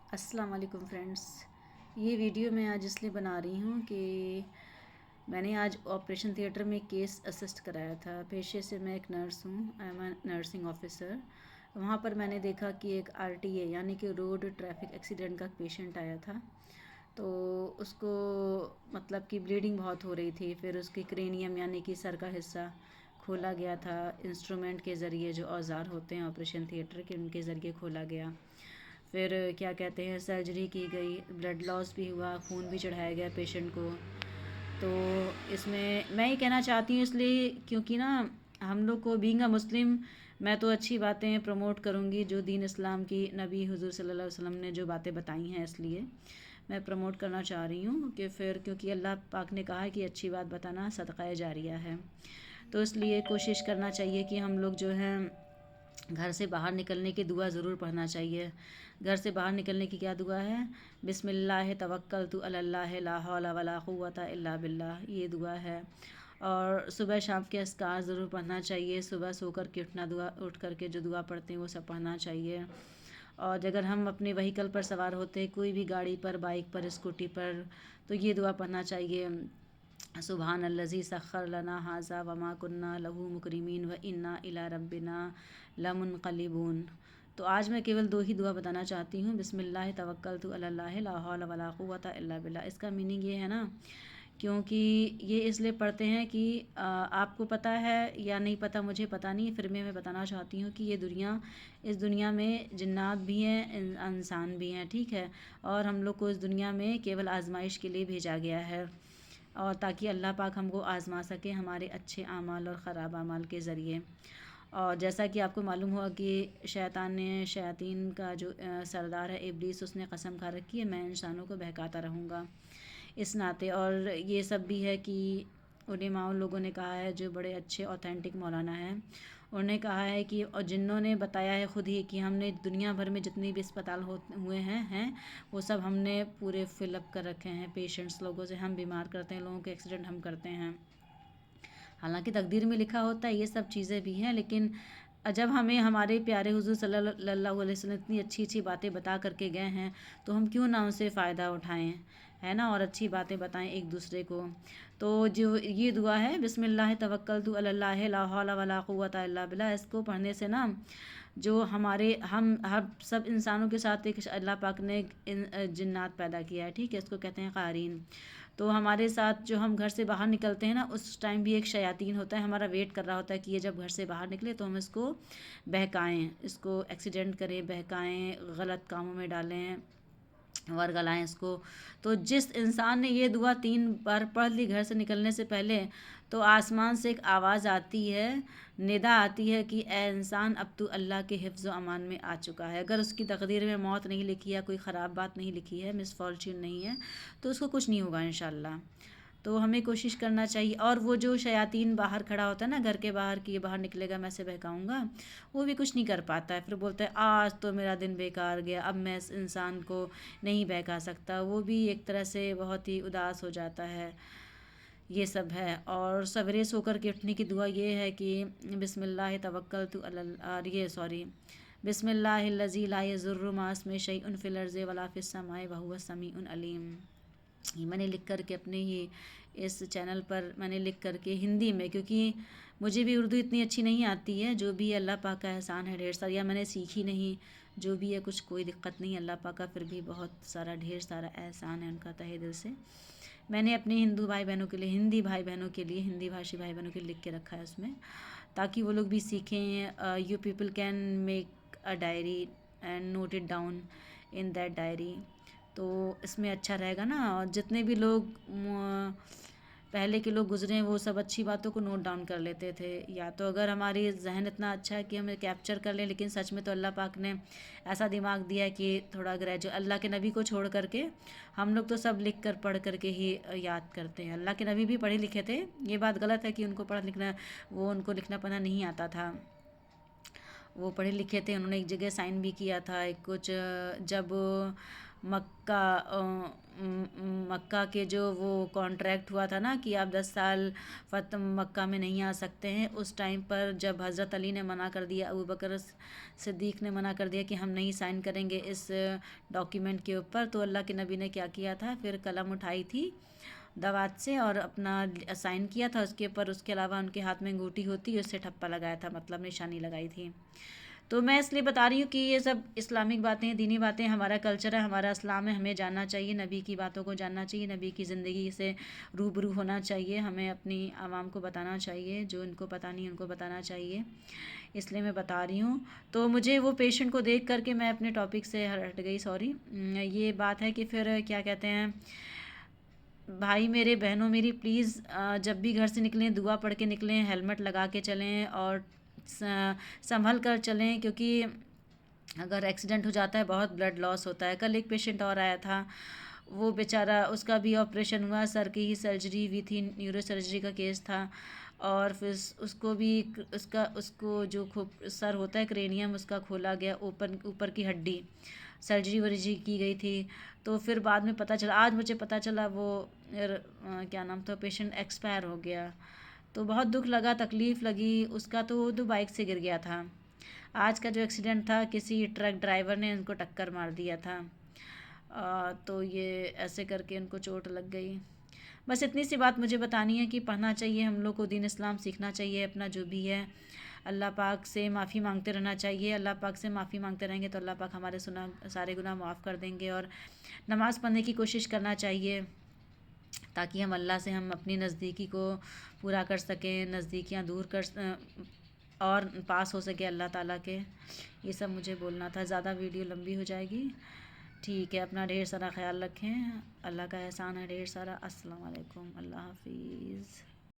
अस्सलाम वालेकुम फ्रेंड्स। ये वीडियो मैं आज इसलिए बना रही हूँ कि मैंने आज ऑपरेशन थिएटर में केस असिस्ट कराया था। पेशे से मैं एक नर्स हूँ, I am a nursing officer. वहाँ पर मैंने देखा कि एक आरटीए यानी कि रोड ट्रैफिक एक्सीडेंट का पेशेंट आया था। तो उसको मतलब कि ब्लीडिंग बहुत हो रही थी। फिर उसकी क्रेनियम यानी कि सर का हिस्सा खोला गया था। इंस्ट्रूमेंट के ज़रिए, जो औजार होते हैं ऑपरेशन थिएटर के, उनके ज़रिए खोला गया। फिर क्या कहते हैं, सर्जरी की गई, ब्लड लॉस भी हुआ, खून भी चढ़ाया गया पेशेंट को। तो इसमें मैं ये कहना चाहती हूँ इसलिए क्योंकि ना हम लोग को बीइंग अ मुस्लिम, मैं तो अच्छी बातें प्रमोट करूँगी जो दीन इस्लाम की नबी हुज़ूर सल्लल्लाहु अलैहि वसल्लम ने जो बातें बताई हैं, इसलिए मैं प्रमोट करना चाह रही हूँ कि फिर क्योंकि अल्लाह पाक ने कहा है कि अच्छी बात बताना सदक़ा जारिया है। तो इसलिए कोशिश करना चाहिए कि हम लोग जो हैं घर से बाहर निकलने की दुआ ज़रूर पढ़ना चाहिए। घर से बाहर निकलने की क्या दुआ है? बिस्मिल्लाह तवक्कलतु अलल्लाह ला हौला वला कुव्वता इल्ला बिल्लाह, ये दुआ है। और सुबह शाम के अस्कार ज़रूर पढ़ना चाहिए। सुबह सो कर के उठ कर के जो दुआ पढ़ते हैं वो सब पढ़ना चाहिए। और अगर हम अपने व्हीकल पर सवार होते हैं, कोई भी गाड़ी पर, बाइक पर, स्कूटी पर, तो ये दुआ पढ़ना चाहिए। सुबहान अल्लज़ी सख़्खर लना हाज़ा वमा कुन्ना लहू मुकरिमीन व इन्ना इला रब्बिना लमुनक़लिबून। तो आज मैं केवल 2 ही दुआ बताना चाहती हूँ। बिस्मिल्लाह तवक्कलतु अलल्लाह ला हौला वला कुव्वता इल्ला बिल्लाह। इसका मीनिंग ये है ना, क्योंकि ये इसलिए पढ़ते हैं कि आपको पता है या नहीं पता, मुझे पता नहीं, फिर मैं बताना चाहती हूँ कि इस दुनिया में जिन्नात भी हैं, इंसान भी हैं, ठीक है। और हम लोग को इस दुनिया में केवल आजमाइश के लिए भेजा गया है, और ताकि अल्लाह पाक हमको आज़मा सके हमारे अच्छे आमाल और ख़राब आमाल के ज़रिए। और जैसा कि आपको मालूम हुआ कि शयातीन का जो सरदार है इब्लीस, उसने कसम खा रखी है मैं इंसानों को बहकाता रहूँगा। इस नाते और ये सब भी है कि उलेमा लोगों ने कहा है, जो बड़े अच्छे ऑथेंटिक मौलाना हैं, उन्होंने कहा है कि, और जिन्होंने बताया है ख़ुद ही, कि हमने दुनिया भर में जितने भी अस्पताल हुए हैं वो सब हमने पूरे फिलअप कर रखे हैं पेशेंट्स लोगों से। हम बीमार करते हैं लोगों के, एक्सीडेंट हम करते हैं। हालांकि तकदीर में लिखा होता है, ये सब चीज़ें भी हैं, लेकिन जब हमें हमारे प्यारे हुज़ूर सल्लल्लाहु अलैहि वसल्लम इतनी अच्छी अच्छी बातें बता करके गए हैं, तो हम क्यों ना उनसे फ़ायदा उठाएं, है ना, और अच्छी बातें बताएं एक दूसरे को। तो जो ये दुआ है, बिस्मिल्लाह तवक्कलतु अलल्लाह ला हौला वला कुव्वता इल्ला बिल्लाह, इसको पढ़ने से ना जो हमारे हम सब इंसानों के साथ एक अल्लाह पाक ने जिन्नात पैदा किया है, ठीक है, इसको कहते हैं क़ारीन। तो हमारे साथ जो हम घर से बाहर निकलते हैं ना, उस टाइम भी एक शयातीन होता है, हमारा वेट कर रहा होता है कि ये जब घर से बाहर निकले तो हम इसको बहकाएं, इसको एक्सीडेंट करें, बहकाएं, गलत कामों में डालें, वर्गलाएँ इसको। तो जिस इंसान ने ये दुआ 3 बार पढ़ ली घर से निकलने से पहले, तो आसमान से एक आवाज़ आती है, निदा आती है कि ए इंसान, अब तू अल्लाह के हिफ्ज़ व अमान में आ चुका है। अगर उसकी तकदीर में मौत नहीं लिखी है, कोई ख़राब बात नहीं लिखी है, मिसफॉर्च्यून नहीं है, तो उसको कुछ नहीं होगा इंशाल्लाह। तो हमें कोशिश करना चाहिए। और वो जो शयातीन बाहर खड़ा होता है ना घर के बाहर, कि ये बाहर निकलेगा मैं से बहकाऊँगा, वो भी कुछ नहीं कर पाता है। फिर बोलता है आज तो मेरा दिन बेकार गया, अब मैं इस इंसान को नहीं बहका सकता। वो भी एक तरह से बहुत ही उदास हो जाता है। ये सब है। और सवेरे सो कर के उठने की दुआ ये है कि बिस्मिल्लाह तवक्कलतु बिस्मिल्लाहिल्लज़ी ला यज़ुर्रु मा इस्मिही शैउन फ़िल अर्ज़ि वला फ़िस समाई व हुवस समीउन अलीम। ये मैंने लिख कर के अपने ही इस चैनल पर मैंने लिख कर के हिंदी में, क्योंकि मुझे भी उर्दू इतनी अच्छी नहीं आती है, जो भी अल्लाह पाक का एहसान है ढेर सारा, या मैंने सीखी नहीं, जो भी है कुछ कोई दिक्कत नहीं, अल्लाह पाक का फिर भी बहुत सारा ढेर सारा एहसान है उनका, तहे दिल से मैंने अपने हिंदू भाई बहनों के लिए, हिंदी भाषी भाई बहनों के लिए लिख के रखा है उसमें, ताकि वो लोग भी सीखें। You people can make a diary and note it down in that diary. तो इसमें अच्छा रहेगा ना। और जितने भी लोग पहले के लोग गुजरे हैं, वो सब अच्छी बातों को नोट डाउन कर लेते थे, या तो अगर हमारी जहन इतना अच्छा है कि हमें कैप्चर कर लें, लेकिन सच में तो अल्लाह पाक ने ऐसा दिमाग दिया है कि थोड़ा ग्रेजुअल, अल्लाह के नबी को छोड़ करके हम लोग तो सब लिख कर पढ़ करके ही याद करते हैं। अल्लाह के नबी भी पढ़े लिखे थे, ये बात गलत है कि उनको उनको लिखना पढ़ना नहीं आता था। वो पढ़े लिखे थे, उन्होंने एक जगह साइन भी किया था, एक कुछ जब मक्का के जो वो कॉन्ट्रैक्ट हुआ था ना कि आप 10 साल मक्का में नहीं आ सकते हैं, उस टाइम पर जब हज़रत अली ने मना कर दिया, अबू बकर सिद्दीक़ ने मना कर दिया कि हम नहीं साइन करेंगे इस डॉक्यूमेंट के ऊपर, तो अल्लाह के नबी ने क्या किया था, फिर कलम उठाई थी दावत से और अपना साइन किया था उसके ऊपर। उसके अलावा उनके हाथ में अंगूठी होती है, उससे ठप्पा लगाया था, मतलब निशानी लगाई थी। तो मैं इसलिए बता रही हूँ कि ये सब इस्लामिक बातें, दीनी बातें, हमारा कल्चर है, हमारा इस्लाम है, हमें जानना चाहिए, नबी की बातों को जानना चाहिए, नबी की ज़िंदगी से रूबरू होना चाहिए, हमें अपनी आवाम को बताना चाहिए, जो इनको पता नहीं उनको बताना चाहिए, इसलिए मैं बता रही हूँ। तो मुझे वो पेशेंट को देख करके मैं अपने टॉपिक से हट गई, सॉरी। ये बात है कि फिर क्या कहते हैं, भाई मेरे, बहनों मेरी, प्लीज़ जब भी घर से निकलें दुआ पढ़ के निकलें, हेलमेट लगा के चलें और संभल कर चलें, क्योंकि अगर एक्सीडेंट हो जाता है बहुत ब्लड लॉस होता है। कल एक पेशेंट और आया था, वो बेचारा, उसका भी ऑपरेशन हुआ, सर की ही सर्जरी हुई थी, न्यूरो सर्जरी का केस था, और फिर उसको भी उसको जो सर होता है क्रेनियम, उसका खोला गया, ऊपर की हड्डी, सर्जरी वर्जरी की गई थी। तो फिर बाद में पता चला, आज मुझे पता चला वो क्या नाम था, पेशेंट एक्सपायर हो गया। तो बहुत दुख लगा, तकलीफ़ लगी। उसका तो बाइक से गिर गया था। आज का जो एक्सीडेंट था, किसी ट्रक ड्राइवर ने उनको टक्कर मार दिया था। तो ये ऐसे करके उनको चोट लग गई। बस इतनी सी बात मुझे बतानी है कि पढ़ना चाहिए हम लोग को, दीन इस्लाम सीखना चाहिए, अपना जो भी है अल्लाह पाक से माफ़ी मांगते रहना चाहिए। अल्लाह पाक से माफ़ी मांगते रहेंगे तो अल्लाह पाक हमारे सारे गुनाह माफ़ कर देंगे। और नमाज़ पढ़ने की कोशिश करना चाहिए, ताकि हम अल्लाह से हम अपनी नज़दीकी को पूरा कर सकें, नज़दीकियाँ दूर कर और पास हो सके अल्लाह ताला के। ये सब मुझे बोलना था, ज़्यादा वीडियो लंबी हो जाएगी। ठीक है, अपना ढेर सारा ख्याल रखें, अल्लाह का एहसान है ढेर सारा। अस्सलाम वालेकुम, अल्लाह हाफिज़।